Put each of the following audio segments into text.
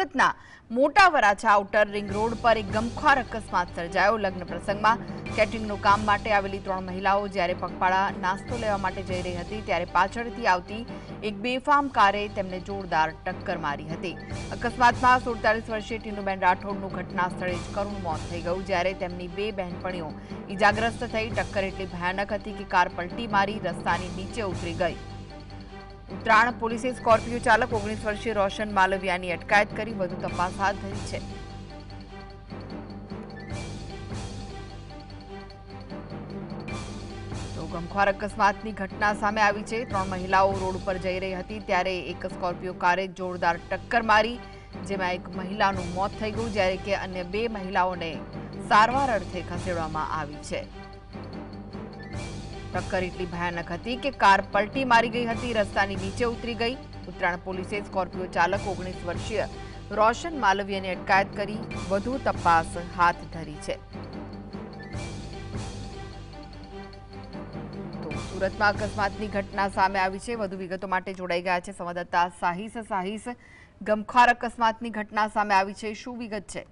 સુરતના મોટા Varachha outer ring road પર એક ગમખ્વાર અકસ્માત સર્જાયો। લગ્ન પ્રસંગમાં કેટરિંગનું કામ માટે આવેલી 3 મહિલાઓ જ્યારે પગપાળા નાસ્તો લેવા માટે જઈ રહી હતી ત્યારે પાછળથી આવતી એક બેફામ કારે તેમને જોરદાર ટક્કર મારી હતી। અકસ્માતમાં 47 વર્ષીય ટીનુબેન રાઠોડનું ઘટના સ્થળે જ કરુણ મોત થઈ ગયું, જ્યારે તેમની 2 બહેનપણીઓ ઈજાગ્રસ્ત થઈ। ટક્કર એટલી ભયાનક હતી કે કાર પલટી મારી રસ્તાની નીચે ઉતરી ગઈ। ઉત્તરાયણ પોલીસે સ્કોર્પિયો ચાલક 19 વર્ષીય રોશન માલવિયાની અટકાયત કરી વધુ તપાસ હાથ ધરી છે। તો ગમખ્વાર અકસ્માતની ઘટના સામે આવી છે। 3 મહિલાઓ રોડ ઉપર જઈ રહી હતી ત્યારે એક સ્કોર્પિયો કારે જોરદાર ટક્કર મારી, જેમાં એક મહિલાનું મોત થઈ ગયું, જ્યારે કે અન્ય 2 મહિલાઓને સારવાર અર્થે ખસેડવામાં આવી છે। ટક્કર એટલી ભયાનક હતી કે કાર પલટી મારી ગઈ હતી, રસ્તાની નીચે ઉતરી ગઈ। ઉત્તરાયણ પોલીસે સ્કોર્પિયો ચાલક 19 વર્ષીય રોશન માલવિયાની અટકાયત કરી વધુ તપાસ હાથ ધરી છે। તો સુરતમાં અકસ્માતની ઘટના સામે આવી છે। વધુ વિગતો માટે જોડાઈ ગયા છે સંવાદદાતા સાહિસ। ગમખ્વાર અકસ્માતની ઘટના સામે આવી છે, શું વિગત છે?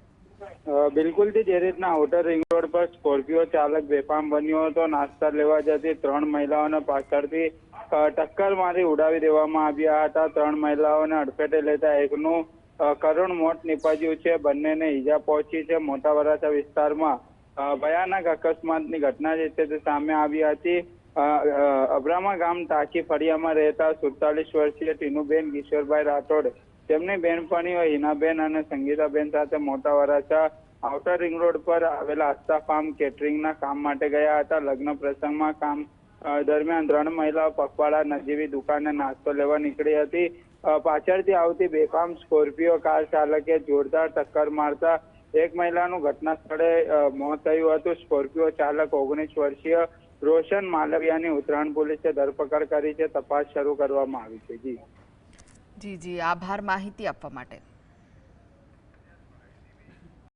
બિલકુલ જે રીતના આઉટર રિંગ રોડ પર સ્કોર્પિયો ચાલક બેફામ બન્યો હતો। નાસ્તા લેવા જતી 3 મહિલાઓને પાછળથી ટક્કર મારી ઉડાવી દેવામાં આવ્યા હતા। 3 મહિલાઓને અડફેટે લેતા એકનું કરુણ મોત નીપજ્યું છે, બંનેને ઈજા પહોંચી છે। મોટા વરાછા વિસ્તારમાં ભયાનક અકસ્માતની ઘટના જે છે તે સામે આવી હતી। અબ્રામા ગામ ટાંકી ફળિયામાં રહેતા 47 વર્ષીય ટીનુબેન કિશોરભાઈ રાઠોડ તેમની બહેનપણીઓ હિનાબેન અને સંગીતાબેન સાથે મોટા વરાછા આઉટર રિંગ રોડ પર આવેલા આસ્થા ફાર્મ કેટરિંગના કામ માટે ગયા હતા। લગ્ન પ્રસંગમાં કામ દરમિયાન 3 મહિલાઓ પગપાળા નજીવી દુકાને નાસ્તો લેવા નીકળી હતી। પાછળથી આવતી બેફામ સ્કોર્પિયો કાર ચાલકે જોરદાર ટક્કર મારતા એક મહિલાનું ઘટના સ્થળે મોત થયું હતું। સ્કોર્પિયો ચાલક 19 વર્ષીય રોશન માલવિયાની ઉત્તરાયણ પોલીસે ધરપકડ કરી છે। તપાસ શરૂ કરવામાં આવી છે। જી, આભાર માહિતી આપવા માટે।